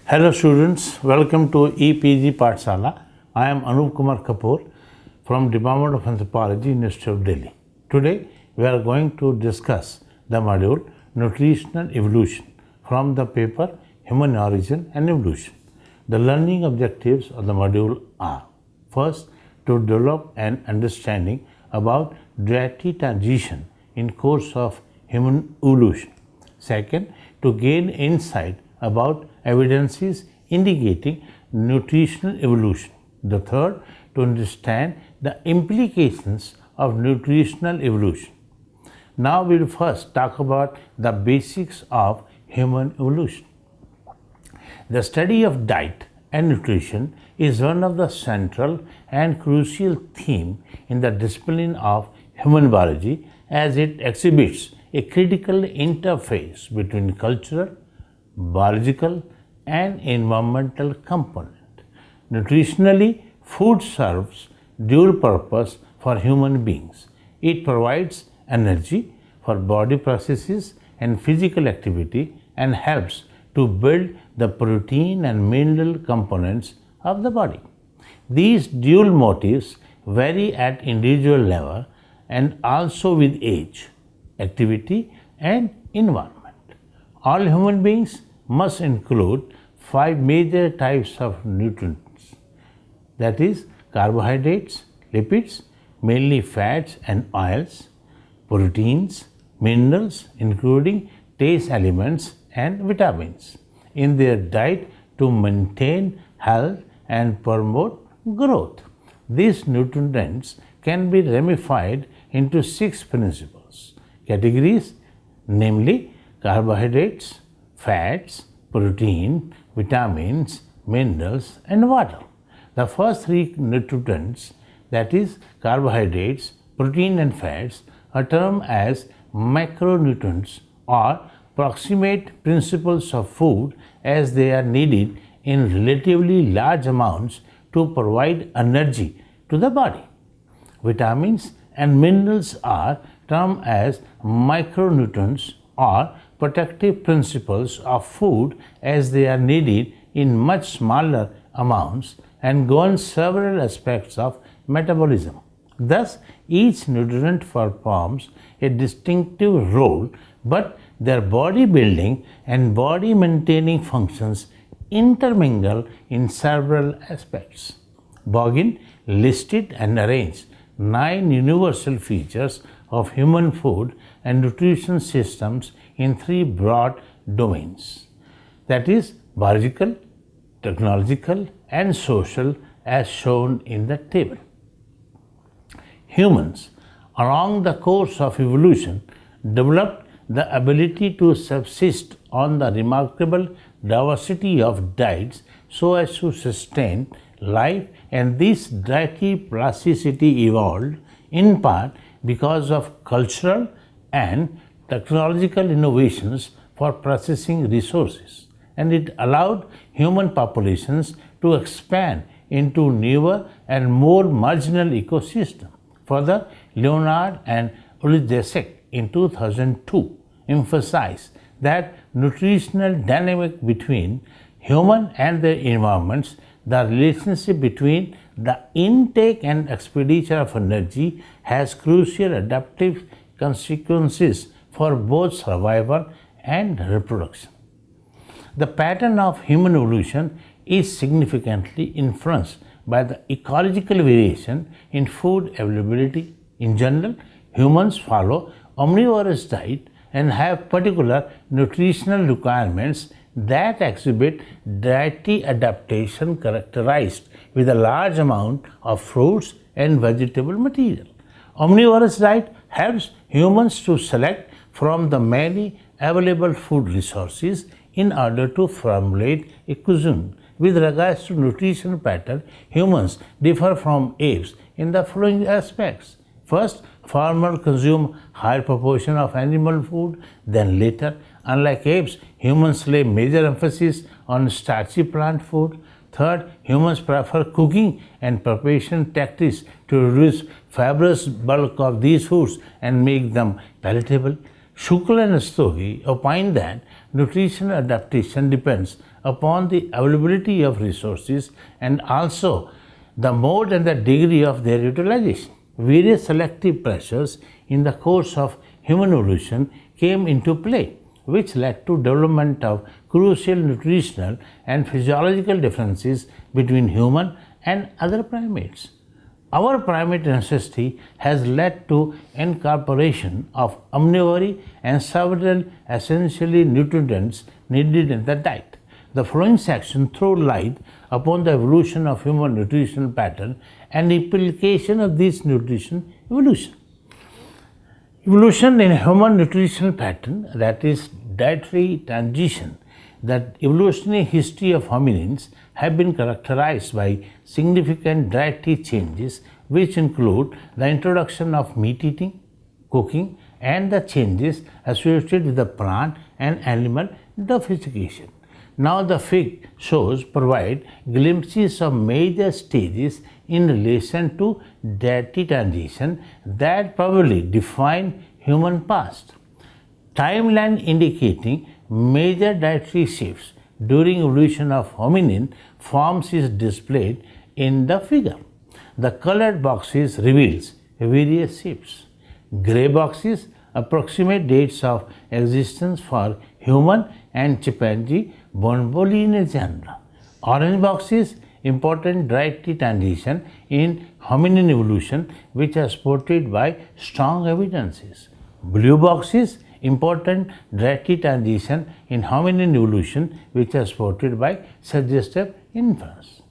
Hello students, welcome to EPG Pathshala. I am Anup Kumar Kapoor from Department of Anthropology, University of Delhi. Today we are going to discuss the module Nutritional Evolution from the paper Human Origin and Evolution. The learning objectives of the module are: first, to develop an understanding about dietary transition in course of human evolution. Second, to gain insight about evidences indicating nutritional evolution. The third, to understand the implications of nutritional evolution. Now we will first talk about the basics of human evolution. The study of diet and nutrition is one of the central and crucial themes in the discipline of human biology, as it exhibits a critical interface between cultural, biological, and environmental component. Nutritionally, food serves dual purpose for human beings. It provides energy for body processes and physical activity and helps to build the protein and mineral components of the body. These dual motives vary at individual level and also with age, activity, and environment. All human beings must include 5 major types of nutrients, that is, carbohydrates, lipids, mainly fats and oils, proteins, minerals, including trace elements, and vitamins, in their diet to maintain health and promote growth. These nutrients can be ramified into 6 principles categories, namely carbohydrates, fats, protein, vitamins, minerals, and water. The first 3 nutrients, that is carbohydrates, protein, and fats, are termed as macronutrients or proximate principles of food, as they are needed in relatively large amounts to provide energy to the body. Vitamins and minerals are termed as micronutrients or protective principles of food, as they are needed in much smaller amounts and govern several aspects of metabolism. Thus, each nutrient performs a distinctive role, but their body building and body maintaining functions intermingle in several aspects. Boggin listed and arranged 9 universal features of human food and nutrition systems in 3 broad domains, that is, biological, technological, and social, as shown in the table. Humans, along the course of evolution, developed the ability to subsist on the remarkable diversity of diets so as to sustain life, and this dietary plasticity evolved in part because of cultural and technological innovations for processing resources, and it allowed human populations to expand into newer and more marginal ecosystems. Further, Leonard and Ulrich in 2002 emphasized that nutritional dynamic between human and their environments, the relationship between the intake and expenditure of energy, has crucial adaptive consequences for both survival and reproduction. The pattern of human evolution is significantly influenced by the ecological variation in food availability. In general, humans follow omnivorous diet and have particular nutritional requirements that exhibit dietary adaptation characterized with a large amount of fruits and vegetable material. Omnivorous diet helps humans to select from the many available food resources in order to formulate a cuisine. With regards to nutrition pattern, humans differ from apes in the following aspects. First, farmers consume higher proportion of animal food than later. Unlike apes, humans lay major emphasis on starchy plant food. Third, humans prefer cooking and preparation tactics to reduce fibrous bulk of these foods and make them palatable. Shukla and Stogi opine that nutritional adaptation depends upon the availability of resources and also the mode and the degree of their utilization. Various selective pressures in the course of human evolution came into play, which led to development of crucial nutritional and physiological differences between human and other primates. Our primate ancestry has led to incorporation of omnivory and several essentially nutrients needed in the diet. The following section throws light upon the evolution of human nutritional pattern and implication of this nutrition evolution. Evolution in human nutritional pattern, that is dietary transition. The evolutionary history of hominins have been characterized by significant dietary changes, which include the introduction of meat eating, cooking, and the changes associated with the plant and animal domestication. Now the fig shows provide glimpses of major stages in relation to dietary transition that probably define human past. Timeline indicating major dietary shifts during evolution of hominin forms is displayed in the figure. The colored boxes reveals various shifts. Gray boxes approximate dates of existence for human and chimpanzee bonobo in genre. Orange boxes important dietary transition in hominin evolution, which are supported by strong evidences. Blue boxes important dietary transition in hominin evolution, which are supported by suggestive inference.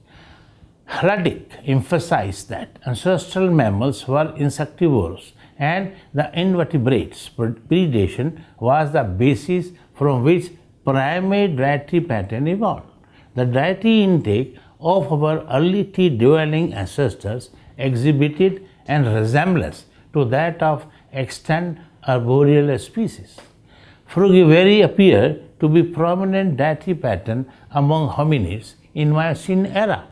Hladick emphasized that ancestral mammals were insectivorous and the invertebrates predation was the basis from which primate dietary pattern evolved. The dietary intake of our early tree-dwelling ancestors exhibited an resemblance to that of extant arboreal species. Frugivorous appear to be prominent dietary pattern among hominids in Miocene era.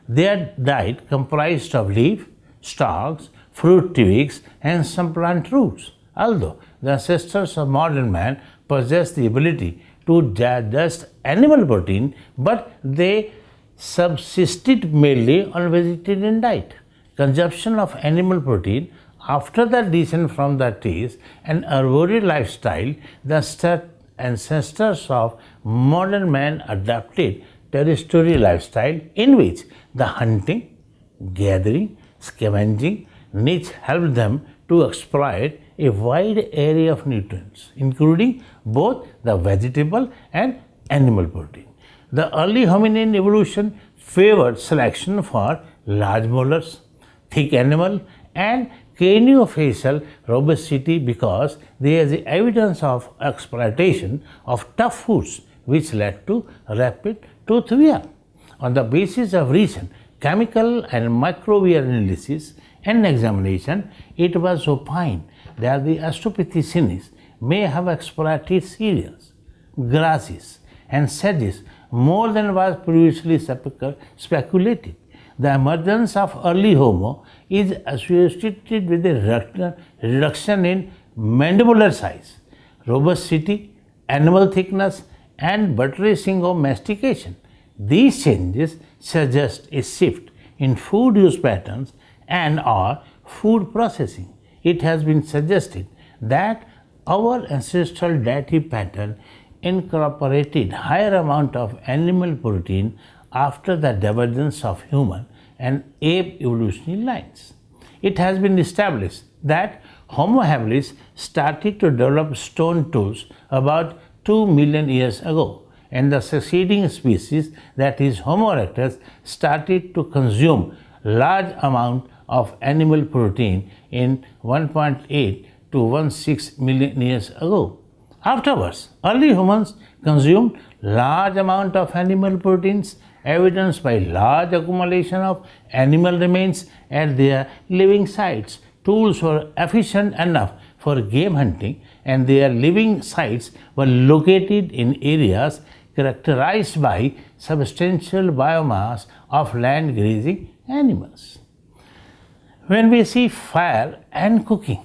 Their diet comprised of leaf, stalks, fruit twigs, and some plant roots. Although the ancestors of modern man possess the ability to digest animal protein, but they subsisted mainly on vegetarian diet. Consumption of animal protein after the descent from the trees and arboreal lifestyle, the ancestors of modern man adopted terrestrial lifestyle in which the hunting, gathering, scavenging niche helped them to exploit a wide array of nutrients, including both the vegetable and animal protein. The early hominin evolution favored selection for large molars, thick animal, and craniofacial robustity because there is evidence of exploitation of tough foods, which led to rapid tooth wear. On the basis of recent chemical and microbial analysis and examination, it was opined that the Australopithecines may have exploited cereals, grasses, and sedges more than was previously speculated. The emergence of early Homo is associated with a reduction in mandibular size, robustity, animal thickness, and buttressing of mastication. These changes suggest a shift in food use patterns and or food processing. It has been suggested that our ancestral dietary pattern incorporated higher amount of animal protein after the divergence of human and ape evolutionary lines. It has been established that Homo habilis started to develop stone tools about 2 million years ago, and the succeeding species, that is Homo erectus, started to consume large amount of animal protein in 1.8 to 16 million years ago. Afterwards, early humans consumed large amount of animal proteins, evidenced by large accumulation of animal remains at their living sites. Tools were efficient enough for game hunting, and their living sites were located in areas characterized by substantial biomass of land grazing animals. When we see fire and cooking,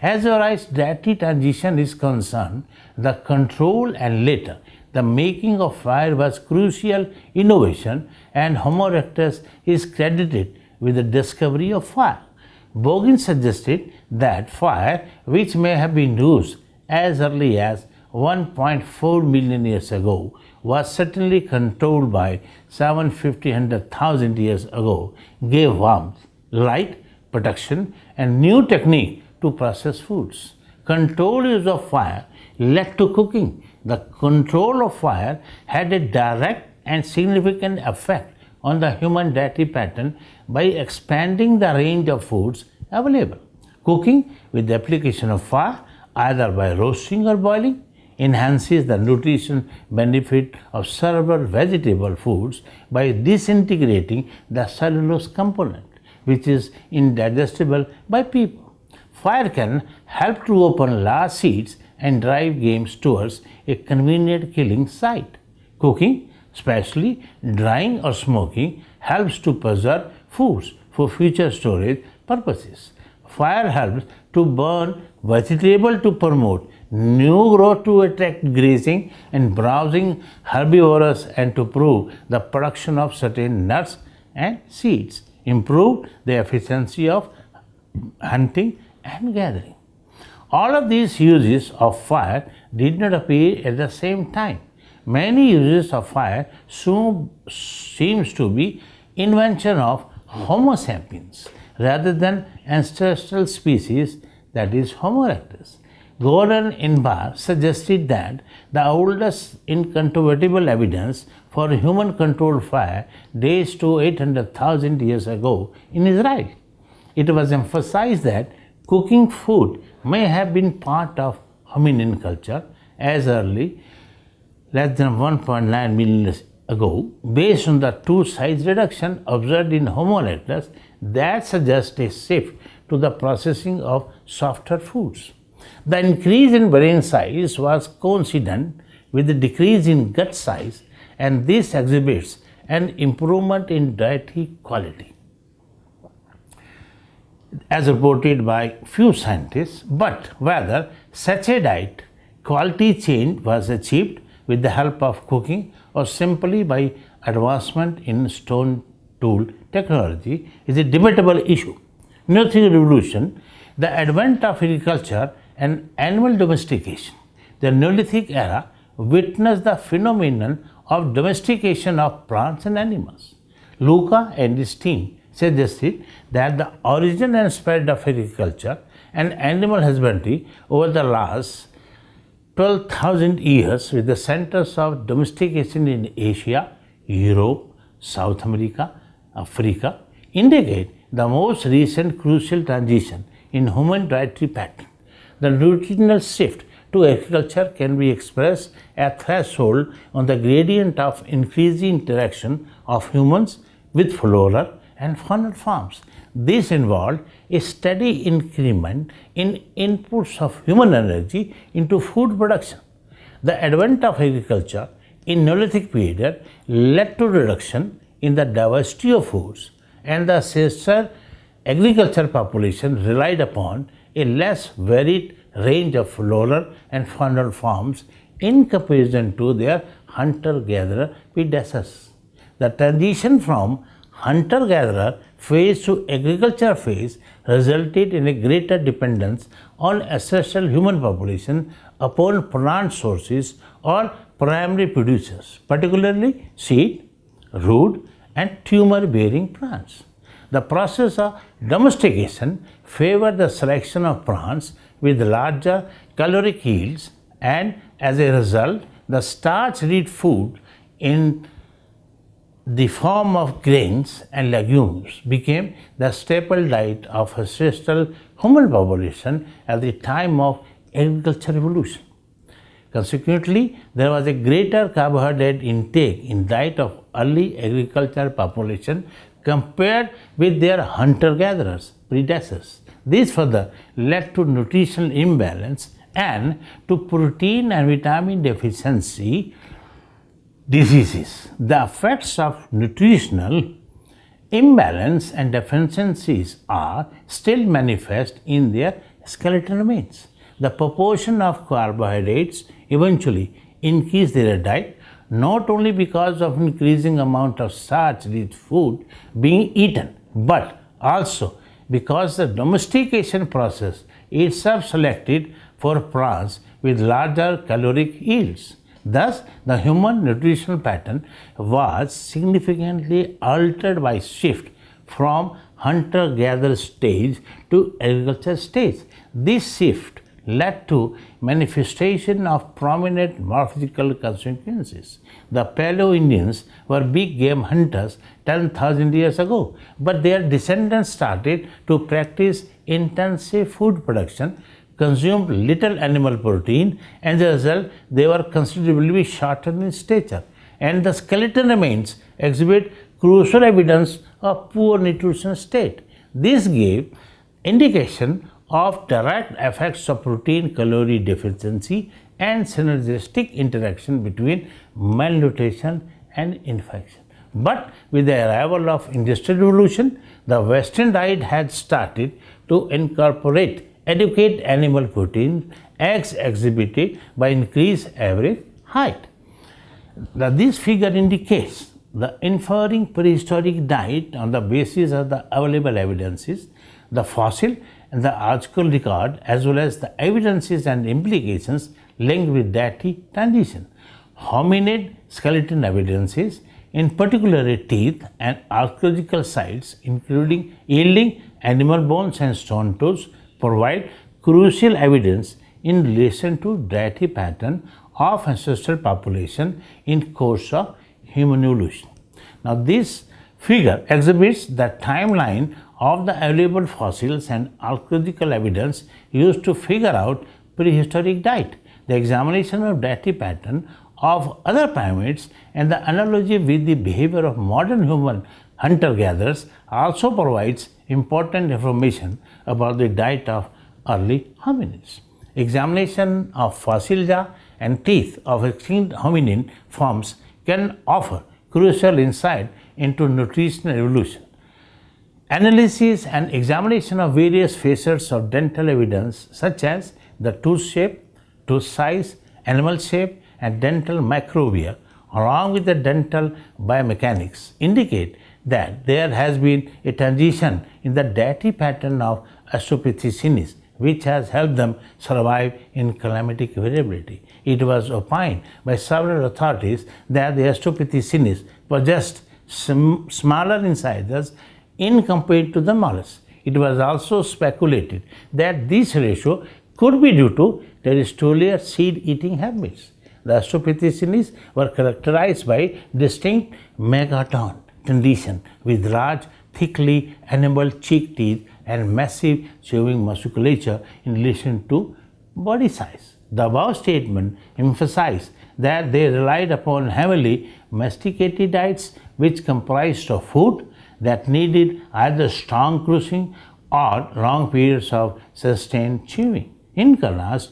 As far as dietary transition is concerned, the control and later the making of fire was crucial innovation, and Homo erectus is credited with the discovery of fire. Bogin suggested that fire, which may have been used as early as 1.4 million years ago, was certainly controlled by 750,000 years ago, gave warmth, light, protection, and new technique to process foods. Controlled use of fire led to cooking. The control of fire had a direct and significant effect on the human dietary pattern by expanding the range of foods available. Cooking with the application of fire, either by roasting or boiling, enhances the nutrition benefit of several vegetable foods by disintegrating the cellulose component, which is indigestible by people. Fire can help to open large seeds and drive game towards a convenient killing site. Cooking, especially drying or smoking, helps to preserve foods for future storage purposes. Fire helps to burn vegetable to promote new growth, to attract grazing and browsing herbivores, and to improve the production of certain nuts and seeds, improve the efficiency of hunting and gathering. All of these uses of fire did not appear at the same time. Many uses of fire seems to be invention of Homo sapiens rather than ancestral species, that is Homo erectus. Gordon Inbar suggested that the oldest incontrovertible evidence for human-controlled fire dates to 800,000 years ago in Israel. It was emphasized that cooking food may have been part of hominin culture as early, less than 1.9 million years ago, based on the two-size reduction observed in Homo erectus that suggests a shift to the processing of softer foods. The increase in brain size was coincident with the decrease in gut size, and this exhibits an improvement in dietary quality, as reported by few scientists. But whether such a diet quality change was achieved with the help of cooking or simply by advancement in stone tool technology is a debatable issue. Nutritional Evolution, the advent of agriculture and animal domestication. The Neolithic era witnessed the phenomenon of domestication of plants and animals. Luca and his team suggested that the origin and spread of agriculture and animal husbandry over the last 12,000 years, with the centers of domestication in Asia, Europe, South America, Africa, indicate the most recent crucial transition in human dietary pattern. The nutritional shift to agriculture can be expressed as threshold on the gradient of increasing interaction of humans with flora and faunal forms. This involved a steady increment in inputs of human energy into food production. The advent of agriculture in Neolithic period led to reduction in the diversity of foods, and the ancestral agriculture population relied upon a less varied range of flora and faunal forms in comparison to their hunter-gatherer predecessors. The transition from hunter-gatherer phase to agriculture phase resulted in a greater dependence on ancestral human population upon plant sources or primary producers, particularly seed, root, and tuber-bearing plants. The process of domestication favored the selection of plants with larger caloric yields, and as a result, the starch-rich food in the form of grains and legumes became the staple diet of ancestral human population at the time of agricultural revolution. Consequently, there was a greater carbohydrate intake in diet of early agricultural population compared with their hunter-gatherers predecessors. This further led to nutritional imbalance and to protein and vitamin deficiency diseases. The effects of nutritional imbalance and deficiencies are still manifest in their skeleton remains. The proportion of carbohydrates eventually increased their diet, not only because of increasing amount of starch-rich food being eaten, but also because the domestication process itself selected for plants with larger caloric yields. Thus, the human nutritional pattern was significantly altered by shift from hunter-gatherer stage to agriculture stage. This shift led to manifestation of prominent morphological consequences. The Paleo-Indians were big game hunters 10,000 years ago, but their descendants started to practice intensive food production, consumed little animal protein, and as a result, they were considerably shorter in stature. And the skeleton remains exhibit crucial evidence of poor nutrition state. This gave indication of direct effects of protein calorie deficiency and synergistic interaction between malnutrition and infection. But with the arrival of Industrial Revolution, the Western diet had started to incorporate adequate animal protein as exhibited by increased average height. This figure indicates the inferring prehistoric diet on the basis of the available evidences, the fossil and the archaeological record, as well as the evidences and implications linked with dietary transition. Hominid skeleton evidences, in particular teeth and archaeological sites, including yielding animal bones and stone tools, provide crucial evidence in relation to dietary pattern of ancestral population in course of human evolution. Now, this figure exhibits the timeline of the available fossils and archaeological evidence used to figure out prehistoric diet. The examination of dietary pattern of other primates and the analogy with the behavior of modern human hunter-gatherers also provides important information about the diet of early hominids. Examination of fossil jaw and teeth of extinct hominin forms can offer crucial insight into nutritional evolution. Analysis and examination of various facets of dental evidence such as the tooth shape, tooth size, animal shape, and dental microbia, along with the dental biomechanics, indicate that there has been a transition in the dietary pattern of Australopithecines, which has helped them survive in climatic variability. It was opined by several authorities that the Australopithecines possessed smaller incisors in compared to the mollusks. It was also speculated that this ratio could be due to terrestrial seed-eating habits. The Australopithecines were characterized by distinct megaton condition with large, thickly enameled cheek teeth and massive chewing musculature in relation to body size. The above statement emphasized that they relied upon heavily masticated diets which comprised of food that needed either strong crushing or long periods of sustained chewing. In contrast,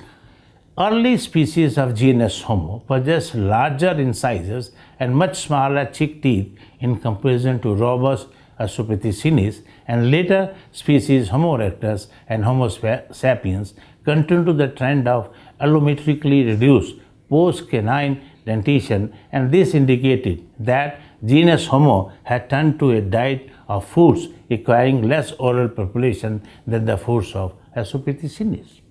early species of genus Homo possessed larger incisors and much smaller cheek teeth in comparison to robust Australopithecines, and later species Homo erectus and Homo sapiens continued to the trend of allometrically reduced post-canine dentition, and this indicated that genus Homo had turned to a diet of foods requiring less oral population than the foods of Australopithecines.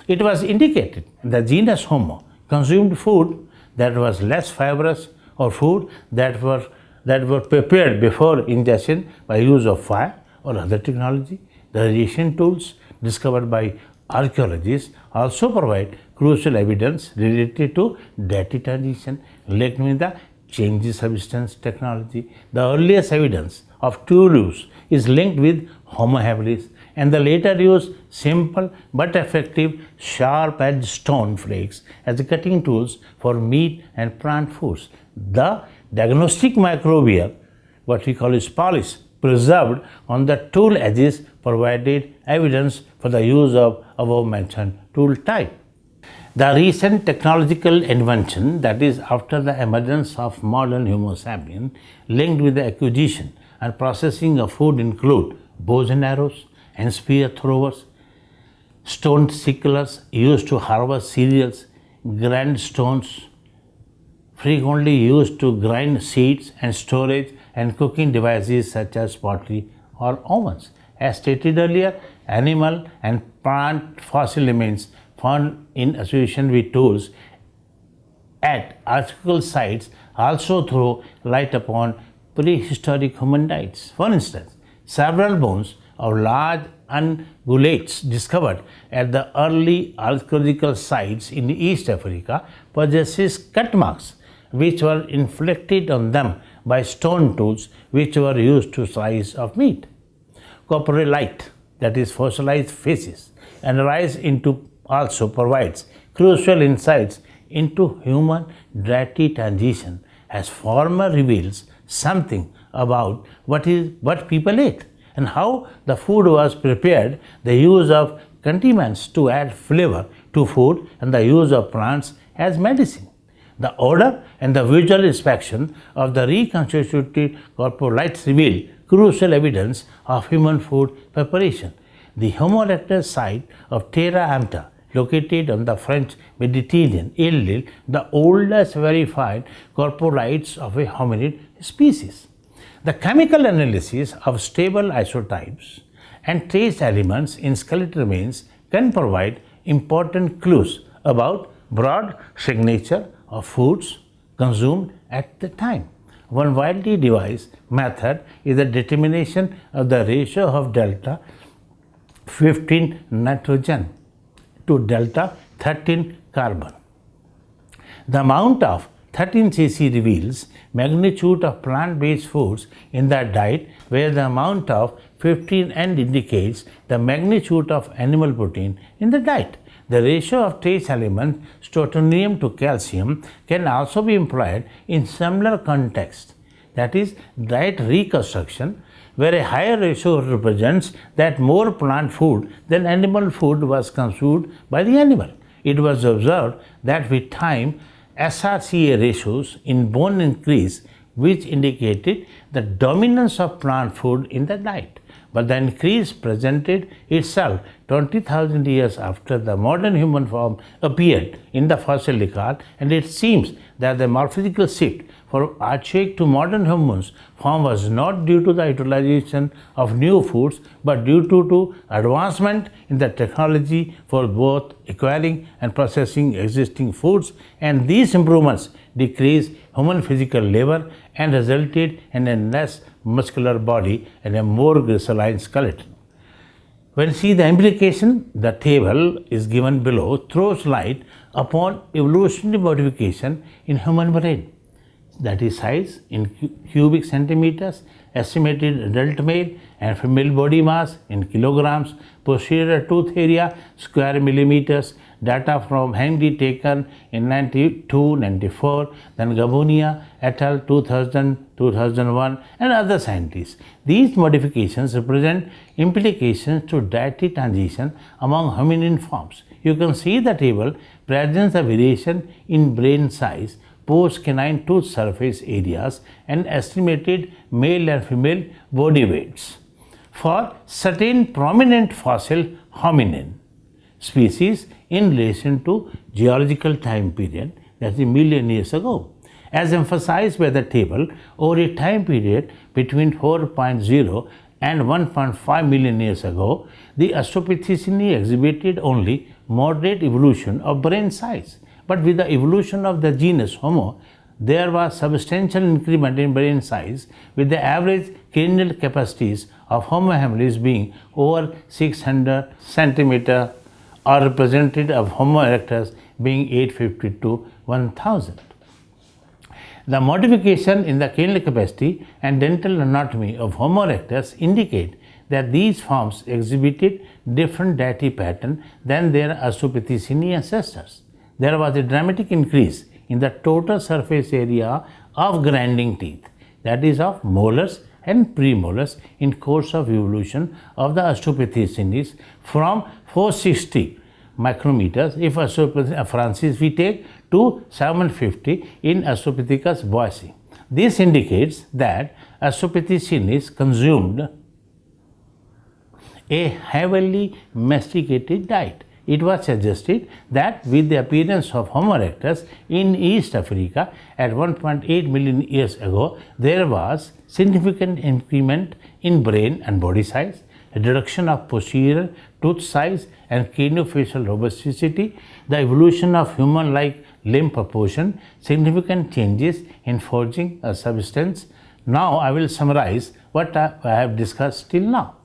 It was indicated that genus Homo consumed food that was less fibrous or food that were prepared before ingestion by use of fire or other technology. The radiation tools discovered by archaeologists also provide crucial evidence related to dietary transition linked with the changing substance technology. The earliest evidence of tool use is linked with Homo habilis, and the later used simple but effective sharp-edged stone flakes as cutting tools for meat and plant foods. The diagnostic microbia, what we call is polish, preserved on the tool edges provided evidence for the use of above-mentioned tool type. The recent technological invention, that is after the emergence of modern Homo sapien, linked with the acquisition and processing of food include bows and arrows and spear throwers, stone sicklers used to harvest cereals, grand stones frequently used to grind seeds, and storage and cooking devices such as pottery or ovens. As stated earlier, animal and plant fossil remains found in association with tools at archaeological sites also throw light upon prehistoric human diets. For instance, several bones of large ungulates discovered at the early archaeological sites in East Africa possesses cut marks which were inflicted on them by stone tools which were used to slice of meat. Coprolite, that is fossilized faces, analyzed into also provides crucial insights into human dietary transition, as former reveals something about what people ate and how the food was prepared, the use of condiments to add flavor to food, and the use of plants as medicine. The odor and the visual inspection of the reconstituted coprolites reveal crucial evidence of human food preparation. The Homo erectus site of Terra Amta, located on the French Mediterranean, yielded the oldest verified coprolites of a hominid species. The chemical analysis of stable isotopes and trace elements in skeletal remains can provide important clues about broad signature of foods consumed at the time. One widely devised method is the determination of the ratio of delta 15 nitrogen to delta 13 carbon. The amount of 13 cc reveals magnitude of plant-based foods in the diet, where the amount of 15 N indicates the magnitude of animal protein in the diet. The ratio of trace element strontium to calcium can also be employed in similar context, that is diet reconstruction, where a higher ratio represents that more plant food than animal food was consumed by the animal. It was observed that with time, SRCA ratios in bone increase, which indicated the dominance of plant food in the diet. But the increase presented itself 20,000 years after the modern human form appeared in the fossil record, and it seems that the morphological shift for archaic to modern humans form was not due to the utilization of new foods, but due to advancement in the technology for both acquiring and processing existing foods, and these improvements decreased human physical labor and resulted in a less muscular body and a more gracile skeleton. When you see the implication, the table is given below throws light upon evolutionary modification in human brain, that is size in cubic centimeters, estimated adult male and female body mass in kilograms, posterior tooth area square millimeters, data from Henry taken in 92-94, then Gabonia et al. 2000-2001 and other scientists. These modifications represent implications to dietary transition among hominin forms. You can see the table presents a variation in brain size, post-canine tooth surface areas, and estimated male and female body weights for certain prominent fossil hominin species in relation to geological time period, that is a million years ago. As emphasized by the table, over a time period between 4.0 and 1.5 million years ago, the Australopithecine exhibited only moderate evolution of brain size. But with the evolution of the genus Homo, there was substantial increment in brain size, with the average cranial capacities of Homo habilis being over 600 centimeter, or representative of Homo erectus being 850 to 1000. The modification in the cranial capacity and dental anatomy of Homo erectus indicate that these forms exhibited different dietary pattern than their Australopithecine ancestors. There was a dramatic increase in the total surface area of grinding teeth, that is of molars and premolars, in course of evolution of the Australopithecines from 460 micrometers if Australopithecus francis we take to 750 in Australopithecus boise. This indicates that Australopithecines consumed a heavily masticated diet. It was suggested that with the appearance of Homo erectus in East Africa at 1.8 million years ago, there was significant increment in brain and body size, a reduction of posterior tooth size and craniofacial robustity, the evolution of human-like limb proportion, significant changes in foraging substance. Now I will summarize what I have discussed till now.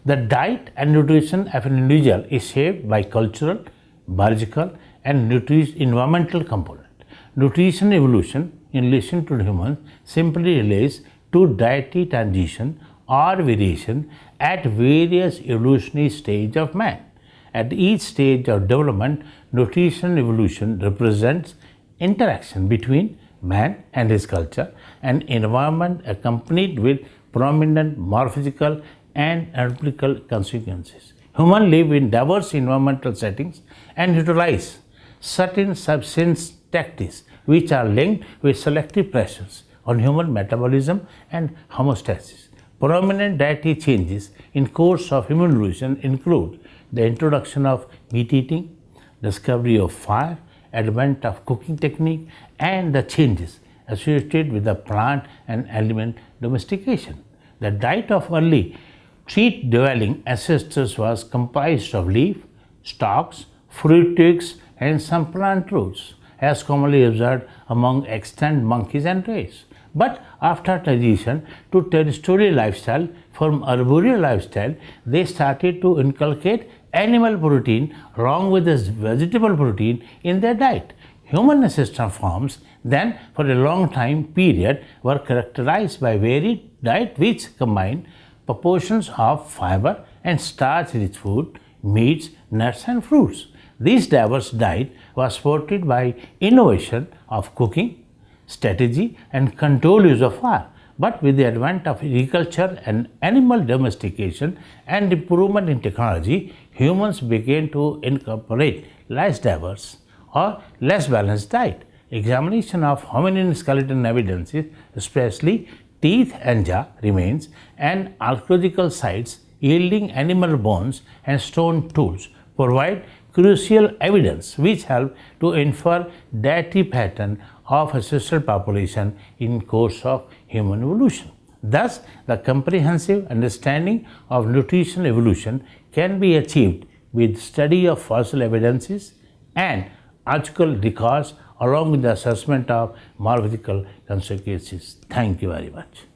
The diet and nutrition of an individual is shaped by cultural, biological, and environmental components. Nutrition evolution in relation to humans simply relates to dietary transition or variation at various evolutionary stages of man. At each stage of development, nutrition evolution represents interaction between man and his culture and environment accompanied with prominent morphological and anatomical consequences. Humans live in diverse environmental settings and utilize certain substance tactics which are linked with selective pressures on human metabolism and homeostasis. Prominent dietary changes in course of human evolution include the introduction of meat eating, discovery of fire, advent of cooking technique, and the changes associated with the plant and animal domestication. The diet of early tree-dwelling ancestors was comprised of leaf, stalks, fruit twigs, and some plant roots, as commonly observed among extant monkeys and rays. But after transition to terrestrial lifestyle from arboreal lifestyle, they started to inculcate animal protein along with this vegetable protein in their diet. Human ancestral forms then for a long time period were characterized by varied diet which combined proportions of fiber and starch-rich food, meats, nuts and fruits. This diverse diet was supported by innovation of cooking, strategy and control use of fire. But with the advent of agriculture and animal domestication and improvement in technology, humans began to incorporate less diverse or less balanced diet. Examination of hominin skeleton evidences, especially teeth and jaw remains, and archaeological sites yielding animal bones and stone tools provide crucial evidence which help to infer dietary pattern of ancestral population in course of human evolution. Thus, the comprehensive understanding of nutrition evolution can be achieved with study of fossil evidences and archaeological records along with the assessment of morphological consequences. Thank you very much.